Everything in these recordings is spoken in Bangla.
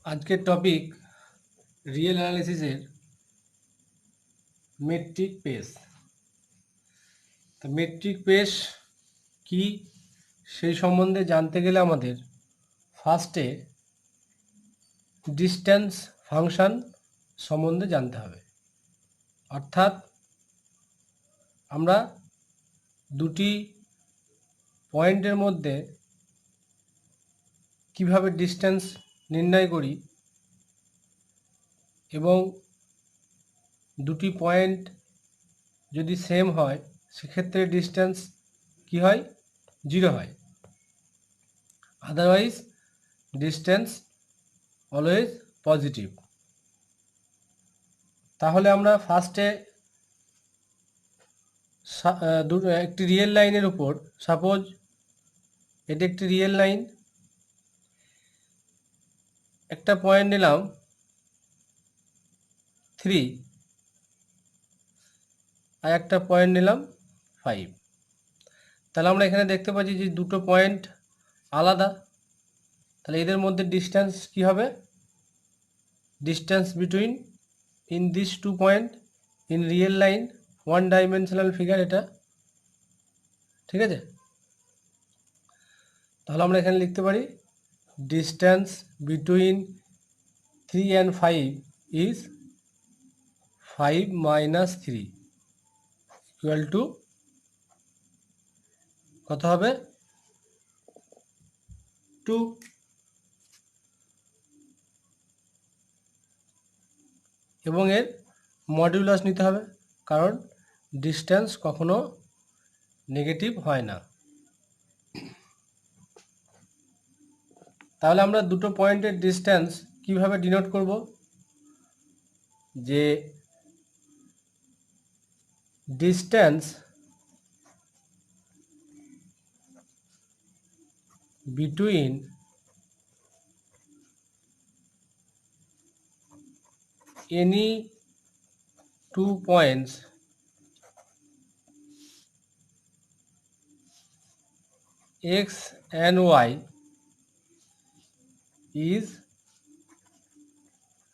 আজকের টপিক রিয়েল অ্যানালিসিসের মেট্রিক পেশ। তো মেট্রিক পেশ কি সেই সম্বন্ধে জানতে গেলে আমাদের ফার্স্টে ডিস্ট্যান্স ফাংশন সম্বন্ধে জানতে হবে। অর্থাৎ আমরা দুটি পয়েন্টের মধ্যে কিভাবে ডিস্ট্যান্স নির্ণয় করি এবং দুটি পয়েন্ট যদি সেম হয় সেক্ষেত্রে ডিস্ট্যান্স কি হয়, 0 হয়। Otherwise distance always positive. তাহলে আমরা ফার্স্টে একটি রিয়েল লাইনের উপর, সাপোজ এটি একটি রিয়েল লাইন, একটা পয়েন্ট নিলাম 3 আর একটা পয়েন্ট নিলাম 5। তাহলে আমরা এখানে দেখতে পাচ্ছি যে দুটো পয়েন্ট আলাদা। তাহলে এদের মধ্যে ডিস্ট্যান্স কি হবে? Distance between in this two point in real line, one dimensional figure এটা, ঠিক আছে? তাহলে আমরা এখানে লিখতে পারি distance between 3 and 5 is 5 minus 3 equal to কত হবে? 2। এবং এর মডুলাস নিতে হবে, কারণ ডিস্ট্যান্স কখনো নেগেটিভ হয় না। তাহলে আমরা দুটো পয়েন্টের ডিস্ট্যান্স কিভাবে ডিনোট করব? যে distance between any two points x and y is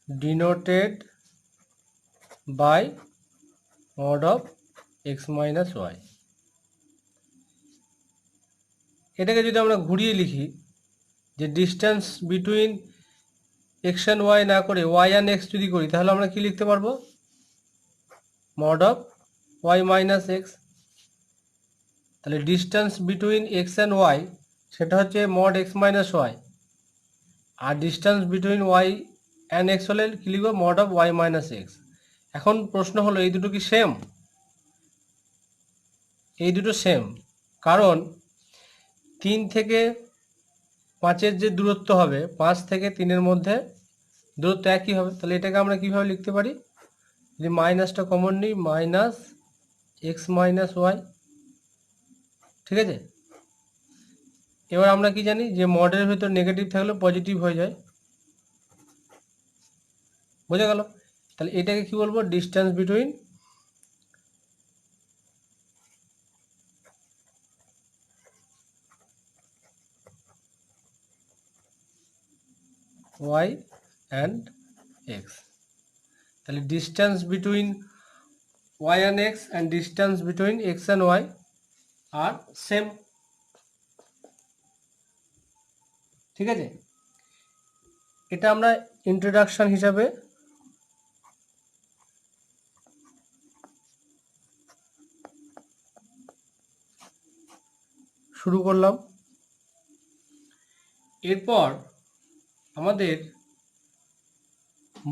denoted by mod of x minus y। এটাকে যদি আমরা ঘুরিয়ে লিখি, যে distance between x and y না করে y and x যদি করি, তাহলে আমরা কি লিখতে পারবো? mod of y minus x। তাহলে distance between x and y সেটা হচ্ছে mod x minus y, আর distance between y and x হলে কি লিখবো? mod of y minus x। এখন প্রশ্ন হলো, এই দুটো কি সেম? এই দুটো সেম, কারণ 3 থেকে 5-এর যে দূরত্ব হবে, 5 থেকে 3-এর মধ্যে দূরত্ব একই হবে। তাহলে এটাকে আমরা কিভাবে লিখতে পারি? যদি মাইনাসটা কমন নিই, মাইনাস এক্স মাইনাস ওয়াই, ঠিক আছে? এবার আমরা কি জানি যে মডের ভেতর নেগেটিভ থাকলে পজিটিভ হয়ে যায়, বোঝা গেল? তাহলে এটাকে কি বলবো? Distance between y and x. তাহলে distance between y and x and distance between x and y আর সেম, ঠিক আছে? এটা আমরা ইন্ট্রোডাকশন হিসাবে শুরু করলাম। এরপর আমাদের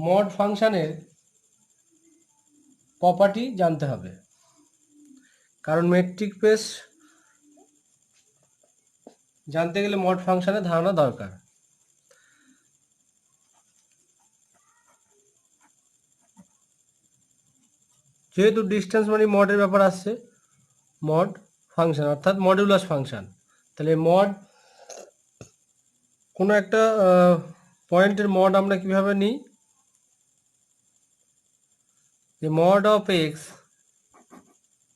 মড ফাংশানের প্রপার্টি জানতে হবে, কারণ মেট্রিক পেশ জানতে গেলে মড ফাংশনের ধারণা দরকার। যেহেতু ডিস্টেন্স মানে মডের ব্যাপার আসছে, মড ফাংশন অর্থাৎ মডুলাস ফাংশন। তাহলে মড, কোনো একটা পয়েন্টের মড আমরা কিভাবে নিই? যে মড অফ এক্স,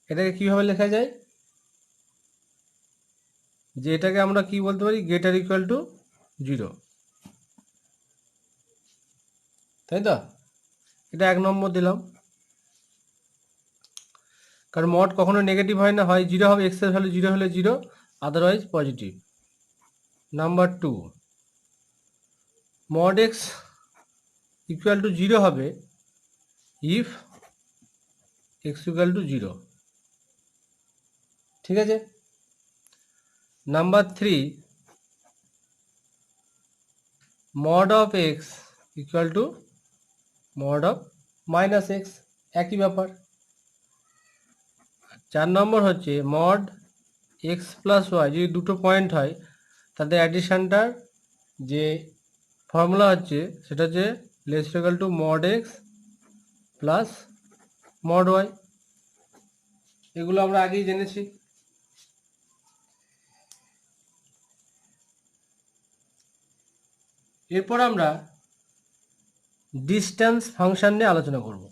এটাকে কিভাবে লেখা যায়? যে এটাকে আমরা কি বলতে পারি? Greater equal to 0। তাই তো? এটা 1 নম্বর দিলাম, কারণ মড কখনো নেগেটিভ হয় না, হয় 0 হবে, এক্স এর ভ্যালু 0 হলে 0, otherwise positive. Number 2, mod x equal to 0 হবে ইফ এক্স ইকুয়াল টু 0। ঠিক আছে। Number 3, mod of x equal to mod of minus x, একই ব্যাপার। 4 নম্বর হচ্ছে মড এক্স প্লাস ওয়াই, যদি দুটো পয়েন্ট হয় তাদের অ্যাডিশানটার যে ফর্মুলা হচ্ছে সেটা হচ্ছে less equal to mod x plus mod y. এগুলো আমরা আগেই জেনেছি। এরপর আমরা ডিস্টেন্স ফাংশন নিয়ে আলোচনা করব।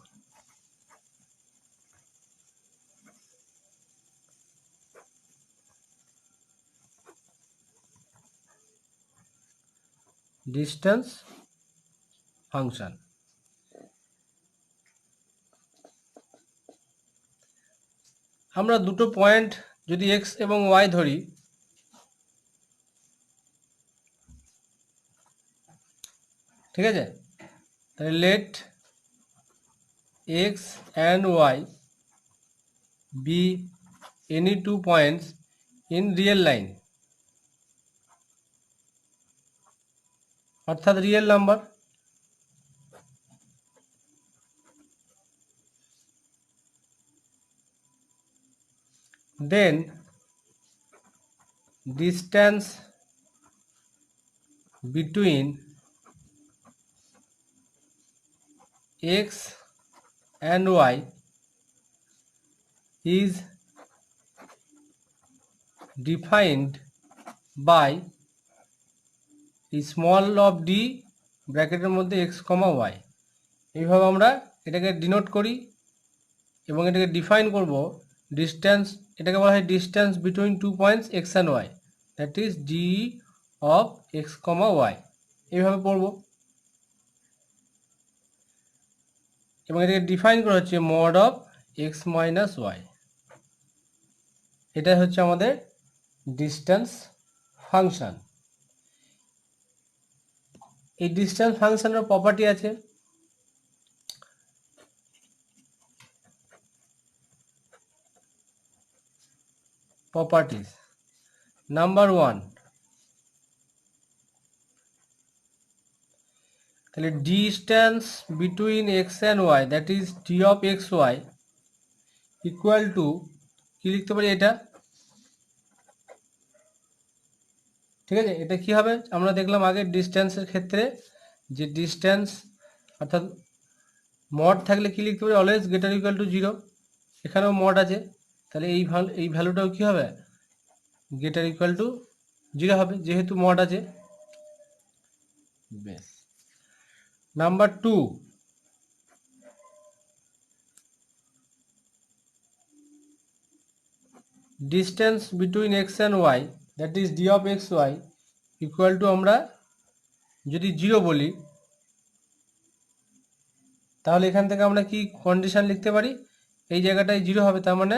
ডিস্টেন্স ফাংশন, আমরা দুটো পয়েন্ট যদি এক্স এবং ওয়াই ধরি, ঠিক আছে, তাহলে let x and y be any two points in real line, অর্থাৎ real number. Then distance between x and y is defined by small of d ব্র্যাকেটের মধ্যে x, y। এইভাবে আমরা এটাকে ডিনোট করি এবং এটাকে ডিফাইন করব। ডিস্টেন্স, এটাকে বলা হয় distance between two points x and y, that is d of x, y. এইভাবে পড়ব এবং এটাকে ডিফাইন করা হচ্ছে mod of x minus y. এটা হচ্ছে আমাদের ডিস্টেন্স ফাংশন। এই ডিস্টেন্স ফাংশনের প্রপার্টি আছে। প্রপার্টিজ নাম্বার 1, তাহলে distance between x and y, that is d of x y equal to, কি লিখতে পারি এটা, ঠিক আছে। এটা কি হবে, আমরা দেখলাম আগে ডিস্টেন্সের ক্ষেত্রে যে ডিস্টেন্স অর্থাৎ মড থাকলে কি লিখতে পারি, অলওয়েজ গ্রেটার ইকুয়াল টু 0। এখানেও মড আছে, তাহলে এই ভ্যালুটাও কি হবে, গ্রেটার ইকুয়াল টু 0 হবে, যেহেতু মড আছে। বেশ। Number 2, distance between x and y, that is d of x y equal to, আমরা যদি 0 বলি তাহলে এখান থেকে আমরা কি কন্ডিশন লিখতে পারি, এই জায়গাটায় 0 হবে, তার মানে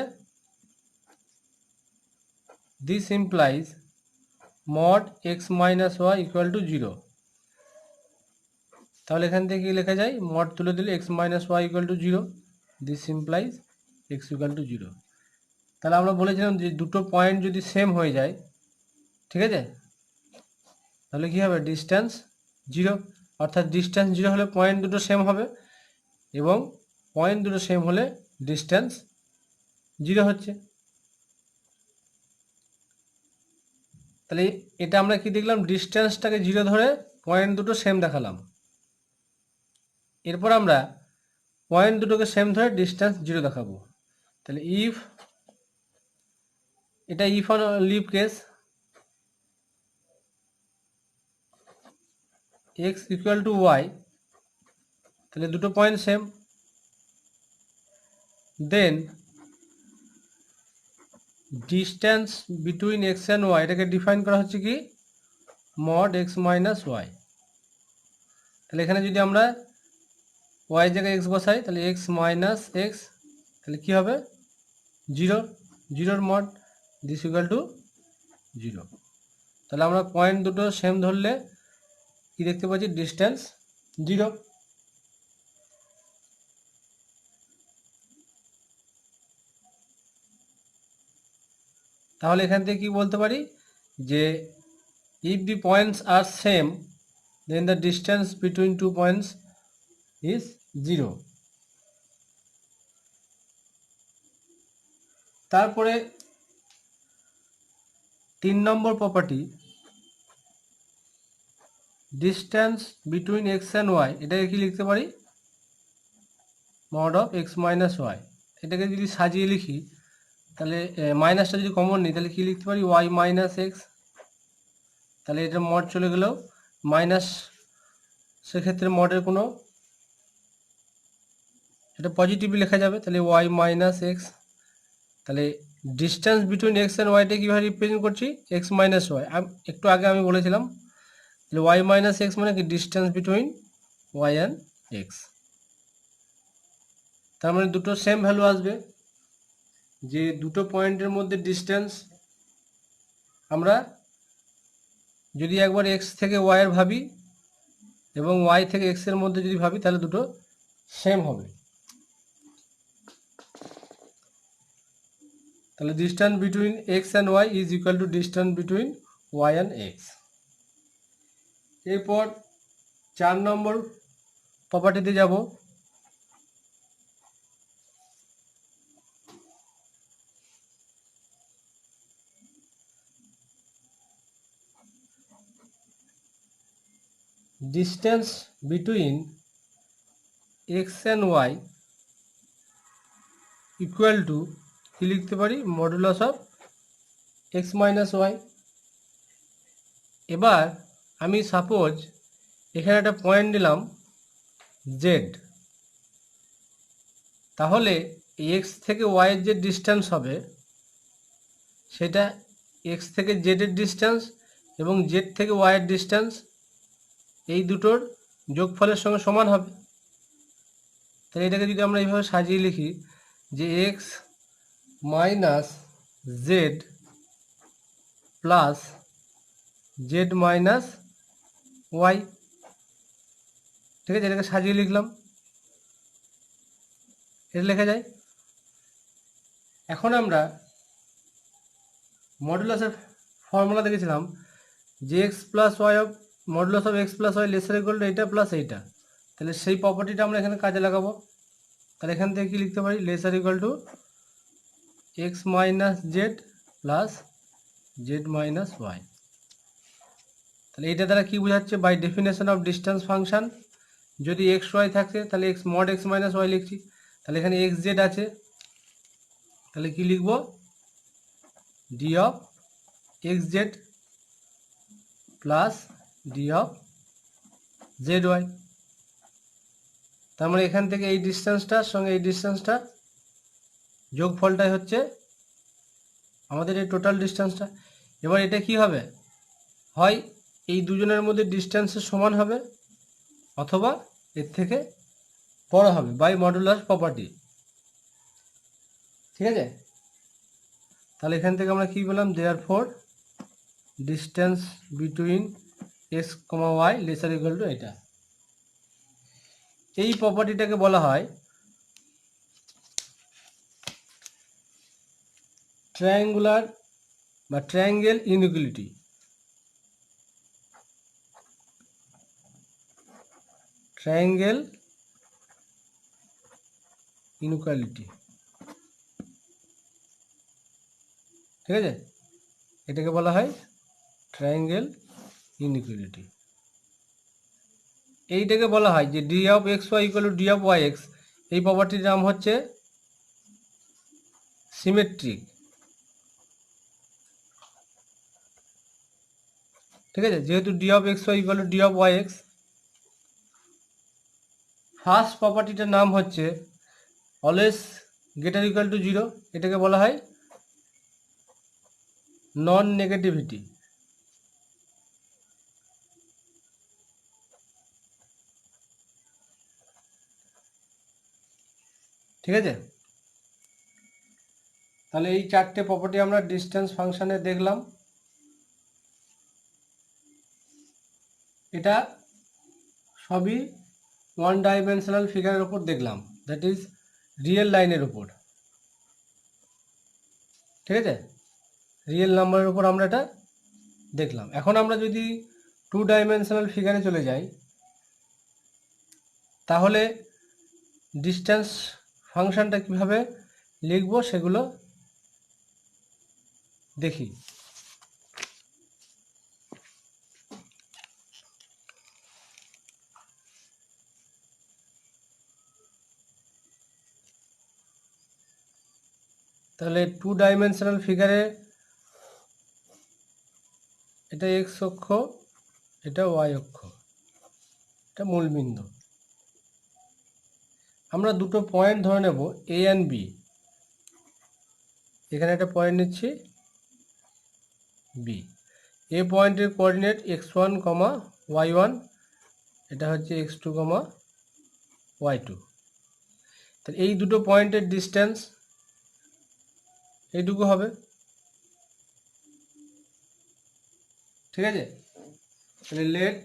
this implies mod x minus y equal to 0। তাহলে এখান থেকে কি লেখা যায়, মড তুলে দিলে x minus y equal to 0, this implies x equal to 0। তাহলে আমরা বলেছিলাম যে দুটো পয়েন্ট যদি সেম হয়ে যায়, ঠিক আছে, তাহলে কি হবে, ডিস্টেন্স 0, অর্থাৎ ডিস্টেন্স 0 হলে পয়েন্ট দুটো সেম হবে এবং পয়েন্ট দুটো সেম হলে ডিস্টেন্স 0 হচ্ছে। তাহলে এটা আমরা কি দেখলাম, ডিস্টেন্সটাকে 0 ধরে পয়েন্ট দুটো সেম দেখালাম। এরপর আমরা পয়েন্ট দুটোকে সেম ধরে ডিস্টেন্স 0 দেখাবো। তাহলে ইফ, এটা if on live case, x equal to y, তাহলে দুটো point same. Then distance between x and y, এটাকে ডিফাইন করা হচ্ছে কি, মড এক্স মাইনাস ওয়াই। তাহলে এখানে যদি আমরা ওয়াই জায়গায় এক্স বসাই, তাহলে এক্স মাইনাস এক্স, তাহলে কী হবে 0, 0 মড দিস ইকুয়াল টু 0। তাহলে আমরা পয়েন্ট দুটো সেম ধরলে কি দেখতে পাচ্ছি, ডিস্টেন্স 0। তাহলে এখান থেকে কি বলতে পারি যে if the points are same then the distance between two points is 0। তারপরে 3 number property, distance between x and y, এটাকে কি লিখতে পারি mod of x minus y. এটাকে যদি সাজিয়ে লিখি তাহলে মাইনাসটা যদি কমন নিই তাহলে কি লিখতে পারি ওয়াই মাইনাস এক্স, তাহলে এটা মড চলে গেলেও মাইনাস, সেক্ষেত্রে মডের কোনো, এটা পজিটিভলি লেখা যাবে, তাহলে ওয়াই মাইনাস এক্স। তাহলে ডিস্টেন্স বিটুইন এক্স অ্যান্ড ওয়াইটা কীভাবে রিপ্রেজেন্ট করছি এক্স মাইনাস ওয়াই, একটু আগে আমি বলেছিলাম। তাহলে ওয়াই মাইনাস এক্স মানে কি distance between y and x. তার মানে দুটো সেম ভ্যালু আসবে, যে দুটো পয়েন্টের মধ্যে ডিস্টেন্স আমরা যদি একবার এক্স থেকে ওয়াইয়ের ভাবি এবং ওয়াই থেকে এক্সের মধ্যে যদি ভাবি তাহলে দুটো সেম হবে। তাহলে distance between x and y is equal to distance between y and x. এরপর 4 নম্বর প্রপার্টিতে যাব। Distance between x and y equal to কি লিখতে পারি modulus of x minus y. এবার আমি সাপোজ এখানে একটা পয়েন্ট দিলাম জেড, তাহলে এক্স থেকে ওয়াইয়ের যে ডিস্টেন্স হবে সেটা এক্স থেকে জেডের ডিস্টেন্স এবং জেড থেকে ওয়াইয়ের ডিস্টেন্স এই দুটোর যোগফলের সঙ্গে সমান হবে। তাহলে এটাকে যদি আমরা এইভাবে সাজিয়ে লিখি যে x minus z plus z minus y, ঠিক আছে, এটাকে সাজিয়ে লিখলাম, এটা লেখা যায়। এখন আমরা মডুলাসের ফর্মুলা দেখেছিলাম যে x plus y of modulus of x plus y lesser equal to এইটা প্লাস এইটা। তাহলে সেই প্রপার্টিটা আমরা এখানে কাজে লাগাবো। তাহলে এখান থেকে কি লিখতে পারি lesser equal to x minus z plus z minus y. তাহলে এইটা দ্বারা কি বোঝাচ্ছে by definition of distance function, যদি এক্স ওয়াই থাকে তাহলে x mod x minus y লিখছি। তাহলে এখানে এক্স জেড আছে, তাহলে কি লিখব d of x z plus d of z y. তার মানে এখান থেকে এই ডিস্টেন্সটার সঙ্গে এই ডিস্টেন্সটা যোগফলটাই হচ্ছে আমাদের এই টোটাল ডিস্টেন্সটা। এবার এটা কি হবে, হয় এই দুজনের মধ্যে ডিস্টেন্সের সমান হবে অথবা এর থেকে বড় হবে বাই মডুলাস প্রপার্টি, ঠিক আছে। তাহলে এখান থেকে আমরা কি পেলাম therefore distance between x comma y lesser equal to এটা। এই প্রপার্টিটাকে বলা হয় ট্রায়াঙ্গুলার বা ট্রায়াঙ্গেল ইনইকুয়ালিটি। ট্রায়াঙ্গেল ইনইকুয়ালিটি, ঠিক আছে, এটাকে বলা হয় ট্রায়াঙ্গেল ইনইকুয়ালিটি। এইটাকে বলা হয় যে d of x y equal to d of y x, এই প্রপার্টির নাম হচ্ছে সিমেট্রিক, ঠিক আছে। যেহেতু d of x y equal to d of y x, first প্রপার্টিটার নাম হচ্ছে অলওয়েজ গ্রেটার ইকুয়াল টু 0, এটাকে বলা হয় নন নেগেটিভিটি। ঠিক আছে, তাহলে এই চারটে প্রপার্টি আমরা ডিস্টেন্স ফাংশনে দেখলাম। এটা সবই ওয়ান ডাইমেনশনাল ফিগারের উপর দেখলাম, দ্যাট ইজ রিয়েল লাইনের উপর। ঠিক আছে, রিয়েল নাম্বারের উপর আমরা এটা দেখলাম। এখন আমরা যদি টু ডাইমেনশনাল ফিগারে চলে যাই, তাহলে ডিস্টেন্স ফাংশনটা কিভাবে লিখব সেগুলো দেখি। তাহলে টু ডাইমেনশনাল ফিগারে এটা এক্স অক্ষ, এটা ওয়াই অক্ষ, এটা মূলবিন্দু। আমরা দুটো পয়েন্ট ধরে নেব এ অ্যান্ড বি। এখানে একটা পয়েন্ট নিচ্ছি বি। এ পয়েন্টের কোঅর্ডিনেট x1, y1, এটা হচ্ছে x2, y2। তাহলে এই দুটো পয়েন্টের ডিস্টেন্স এইটুকু হবে। ঠিক আছে, তাহলে late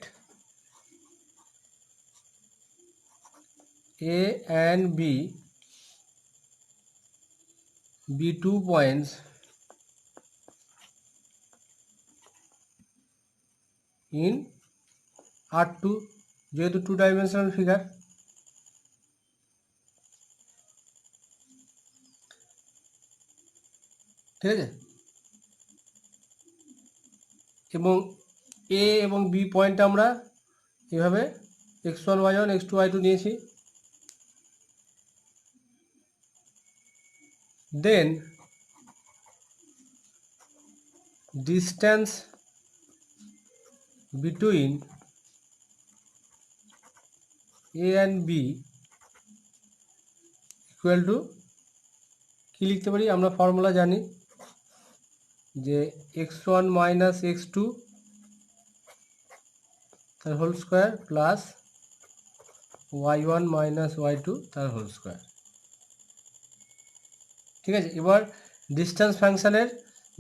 A and B be 2 points in R2, যেহেতু টু ডাইমেনশনাল ফিগার। ঠিক আছে, এবং এ এবং বি পয়েন্ট আমরা এভাবে x1, y1, x2, y2 নিয়েছি। Then distance between A and B equal to কী লিখতে পারি? আমরা ফর্মুলা জানি যে x1 মাইনাস x2 তার whole square plus y1 minus y2 তার হোল স্কোয়ার। ঠিক আছে, এবার ডিস্টেন্স ফাংশানের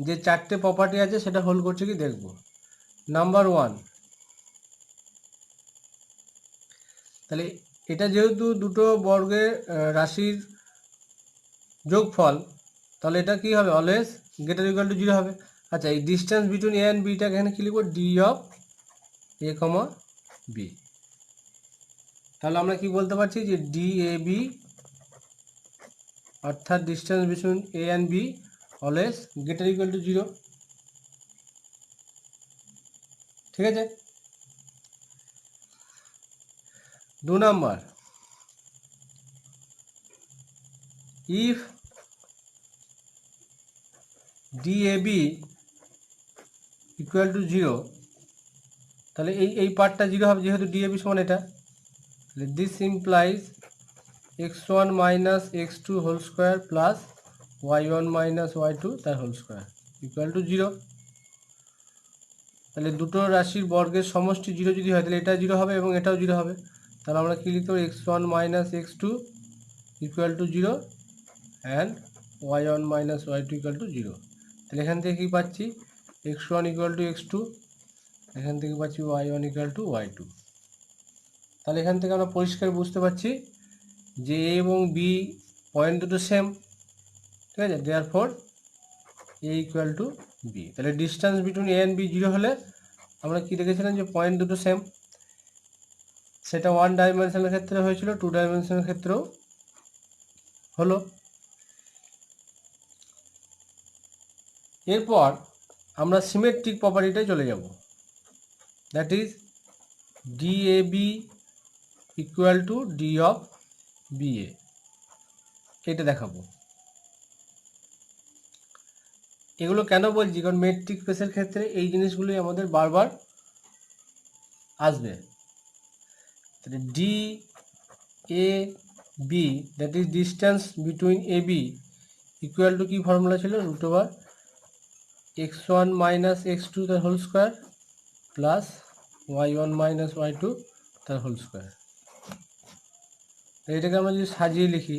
যে চারটে প্রপার্টি আছে সেটা হোল্ড করছে কি দেখব। নাম্বার 1, তাহলে এটা যেহেতু দুটো বর্গের রাশির যোগফল, তাহলে এটা কি হবে? অলওয়েজ গ্রেটার ইকুয়াল টু 0 হবে। আচ্ছা, এই ডিস্টেন্স বিটুইন এ অ্যান্ড বিটাকে এখানে কি লিখব? D of a comma b. তাহলে আমরা কি বলতে পারছি যে ডি এ বি, অর্থাৎ distance between A and b always greater equal to 0। ঠিক আছে, 2 number, if DAB equal to 0, তাহলে এই পার্টটা 0 হবে যেহেতু DAB সমান এটা। তাহলে this implies x1 minus x2 whole square plus y1 minus y2 তার হোল স্কোয়ার ইকুয়াল টু 0। তাহলে দুটো রাশির বর্গের সমষ্টি 0 যদি হয় তাহলে এটা 0 হবে এবং এটাও 0 হবে। তাহলে আমরা কী লিখতে পারি? x1 minus x2 equal to 0 and y1 minus y2 equal to 0। তাহলে এখান থেকে কী পাচ্ছি? x1 ইকুয়াল টু x2, এখান থেকে পাচ্ছি y1 ইকুয়াল টু y2। তাহলে এখান থেকে আমরা পরিষ্কার বুঝতে পারছি যে এ এবং বি পয়েন্ট দুটো সেম। ঠিক আছে, therefore A equal to B. তাহলে distance between A and B 0 হলে আমরা কী দেখেছিলাম যে পয়েন্ট দুটো সেম। সেটা ওয়ান ডাইমেনশনের ক্ষেত্রে হয়েছিল, টু ডাইমেনশনের ক্ষেত্রেও হলো। এরপর আমরা সিমেট্রিক প্রপার্টিটায় চলে যাব, that is DAB equal to d of BA. এটা দেখাবো। এগুলো কেন বলছি? কারণ মেট্রিক স্পেসের ক্ষেত্রে এই জিনিসগুলোই আমাদের বারবার আসবে। তাহলে d a b, that is distance between a b equal to কি ফর্মুলা ছিল? √, x1 মাইনাস x2 তার whole square plus y1 minus y2 তার হোল স্কোয়ার। এটাকে আমরা যদি সাজিয়ে লিখি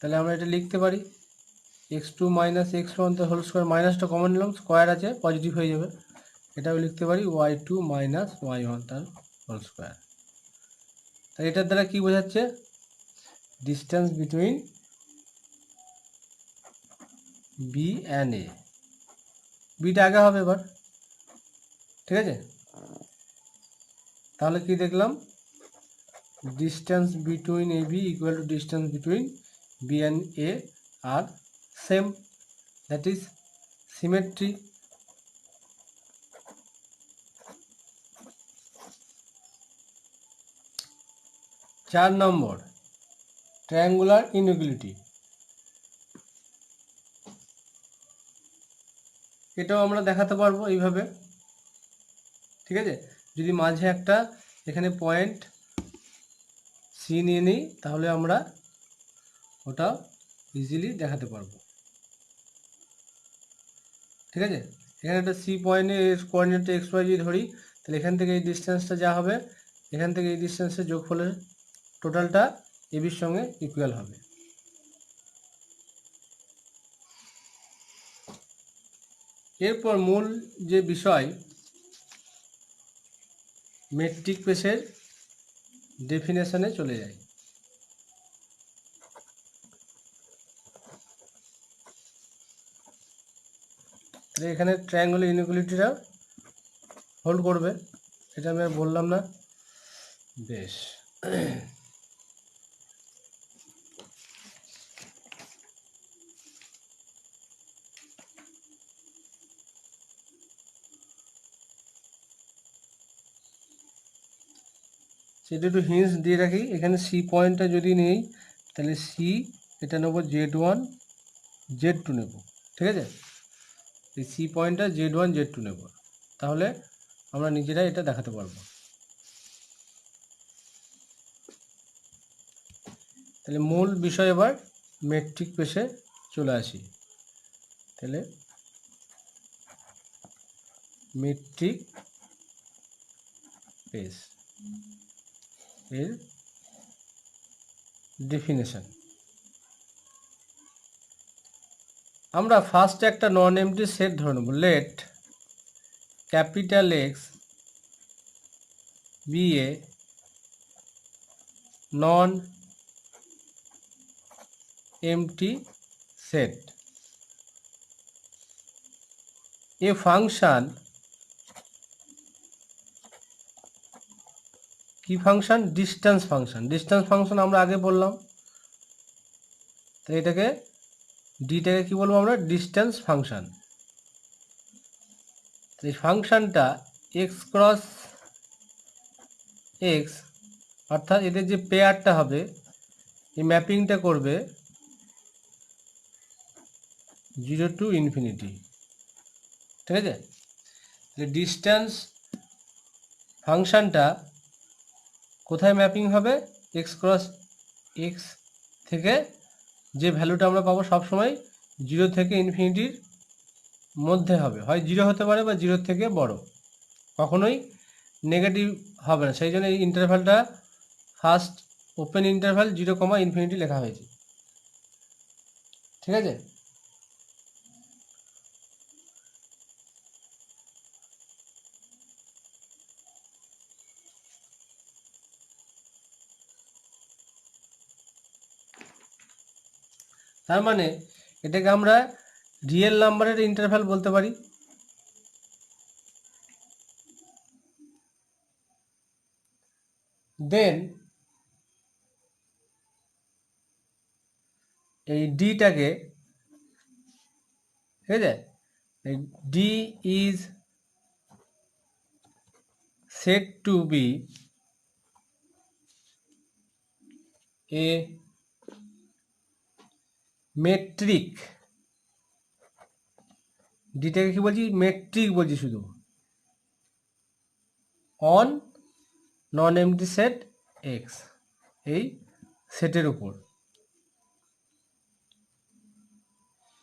তাহলে আমরা এটা লিখতে পারি x2 minus x1 whole square, মাইনাসটা কমন নিলাম, স্কোয়ার আছে পজিটিভ হয়ে যাবে, এটাও লিখতে পারি y2 মাইনাস y1 তার হোল স্কোয়ার। তাই এটার দ্বারা কি বোঝাচ্ছে, distance between b and a, বিটা আগে হবে এবার, ঠিক আছে। তাহলে কি দেখলাম, distance between a b equal to distance between b and a আর সেম, দ্যাট ইজ সিমেট্রি। চার নম্বর, ট্রায়াঙ্গুলার ইনইকুয়ালিটি। এটাও আমরা দেখাতে পারবো এইভাবে, ঠিক আছে। যদি মাঝে একটা এখানে পয়েন্ট সি নিয়ে নিই তাহলে আমরা ওটা ইজিলি দেখাতে পারবো, ঠিক আছে। এখানে একটা সি পয়েন্টের কোঅর্ডিনেট এক্স ওয়াই যদি ধরি, তাহলে এখান থেকে এই ডিস্টেন্সটা যা হবে, এখান থেকে এই ডিস্টেন্সের যোগফলের টোটালটা এবির সঙ্গে ইকুয়াল হবে। এরপর মূল যে বিষয়, মেট্রিক স্পেসের ডেফিনেশনে চলে যাই। তাহলে এখানে ট্রায়াঙ্গুলার ইনইকুয়ালিটিটা হোল্ড করবে, এটা আমি আর বললাম না। বেশ, সেটা একটু হিন্টস দিয়ে রাখি। এখানে সি পয়েন্টটা যদি নেই তাহলে সি এটা নেবো Z1 Z2 নেব, ঠিক আছে। এই সি পয়েন্টটা Z1 Z2 নেব, তাহলে আমরা নিজেরাই এটা দেখাতে পারবো। তাহলে মূল বিষয় এবার মেট্রিক স্পেসে চলে আসি। তাহলে মেট্রিক স্পেস এর ডেফিনেশন, আমরা ফার্স্ট একটা নন এমটি সেট ধরে নেব। Late capital x B A non empty set, A function, কি function, distance function. Distance function আমরা আগে বললাম, তো এটাকে ডিটাকে কি বলবো আমরা, ডিস্টেন্স ফাংশন। এই ফাংশনটা এক্স ক্রস এক্স, অর্থাৎ এদের যে পেয়ারটা হবে, এই ম্যাপিংটা করবে 0 টু ইনফিনিটি, ঠিক আছে। ডিস্টেন্স ফাংশনটা কোথায় ম্যাপিং হবে, এক্স ক্রস এক্স থেকে যে ভ্যালুটা আমরা পাবো সবসময় 0 থেকে ইনফিনিটির মধ্যে হবে, হয় 0 হতে পারে বা 0 থেকে বড়, কখনোই নেগেটিভ হবে না। সেই জন্য এই ইন্টারভ্যালটা ফার্স্ট ওপেন ইন্টারভ্যাল 0, ইনফিনিটি লেখা হয়েছে, ঠিক আছে। তার মানে এটাকে আমরা রিয়েল নাম্বারের ইন্টারভ্যাল বলতে পারি। দেন এই ডিটাকে, ঠিক আছে, এই D is said to be a metric, ডিটাকে কি বলছি, মেট্রিক বলছি শুধু, on non empty set x, এই সেটের উপর।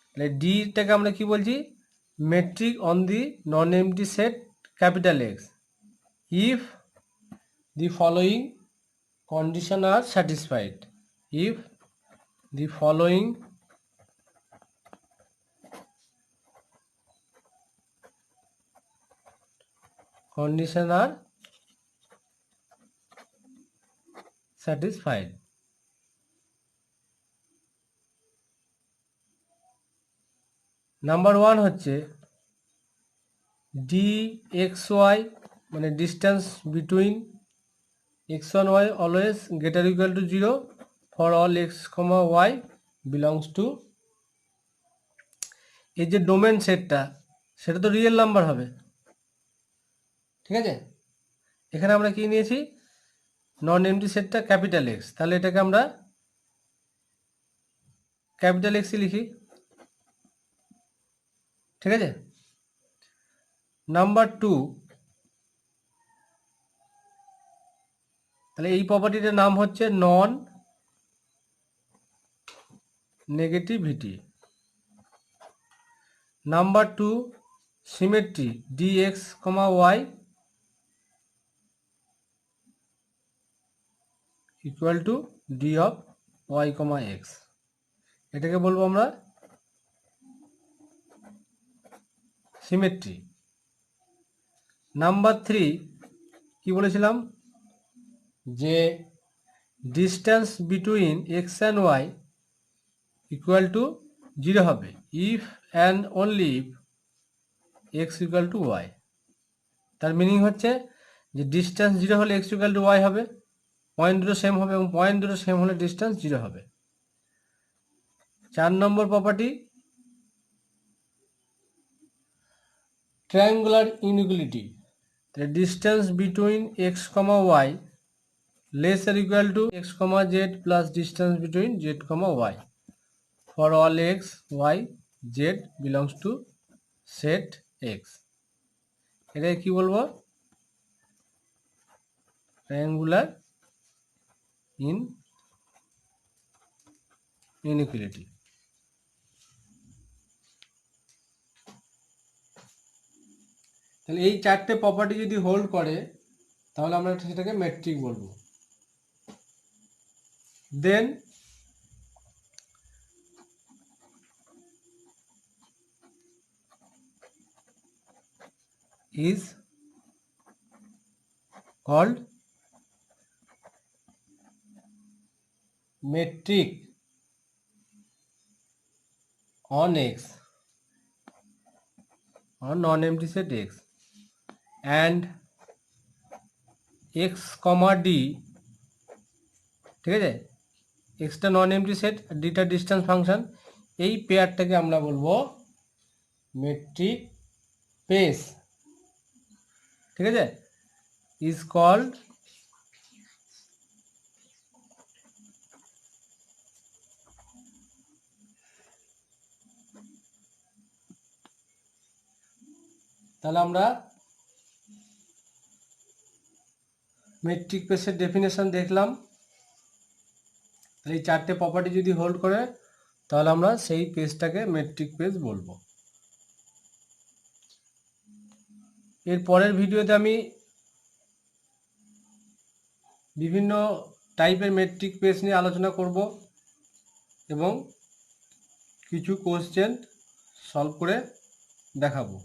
তাহলে ডিটাকে আমরা কি বলছি, metric on the non empty set capital x if the following condition are satisfied, if the following condition are satisfied. Number 1 হচ্ছে dxy মানে distance between x1 y always greater equal to 0 for all x, y belongs to, এই যে ডোমেন সেটটা সেটা তো রিয়েল নাম্বার হবে, ঠিক আছে। এখানে আমরা কি নিয়েছি, নন এমটি সেটটা ক্যাপিটাল এক্স, তাহলে এটাকে আমরা ক্যাপিটাল এক্সই লিখি, ঠিক আছে। নাম্বার 2, তাহলে এই প্রপার্টিটার নাম হচ্ছে non negativity. Number 2, symmetry dx, y equal to d of y, x, এটাকে বলবো আমরা সিমেট্রি। নাম্বার 3 কি বলেছিলাম, যে distance between x and y equal to 0 হবে if and only if x equal to y. তার মিনিং হচ্ছে যে ডিস্টেন্স 0 হলে এক্স ইকুয়াল টু ওয়াই হবে, পয়েন্ট দুটো সেম হবে, এবং পয়েন্ট দুটো সেম হলে ডিস্টেন্স 0 হবে। 4 number property triangular inequality, the distance between x, y less or equal to x, z plus distance between z, y for all x, y, z belongs to set x, এটাকে কি বলবো, ট্রায়াঙ্গুলার ইনইকুয়ালিটি। তাহলে এই 4টে প্রপার্টি যদি হোল্ড করে তাহলে আমরা সেটাকে মেট্রিক বলবো। দেন is called metric on x on non-empty set x and x, d, ঠিক আছে, এক্সটা নন এমটি সেট, ডিটা ডিস্টেন্স ফাংশন, এই পেয়ারটাকে আমরা বলবো মেট্রিক পেস, ঠিক আছে, ইজ কল্ড তাহলে আমরা মেট্রিক পেসের ডেফিনেশন দেখলাম। তাহলে এই 4টে প্রপার্টি যদি হোল্ড করে তাহলে আমরা সেই পেজটাকে মেট্রিক পেজ বলবো। এর পরের ভিডিওতে আমি বিভিন্ন টাইপের মেট্রিক পেজ নিয়ে আলোচনা করব এবং কিছু কোশ্চেন সলভ করে দেখাবো।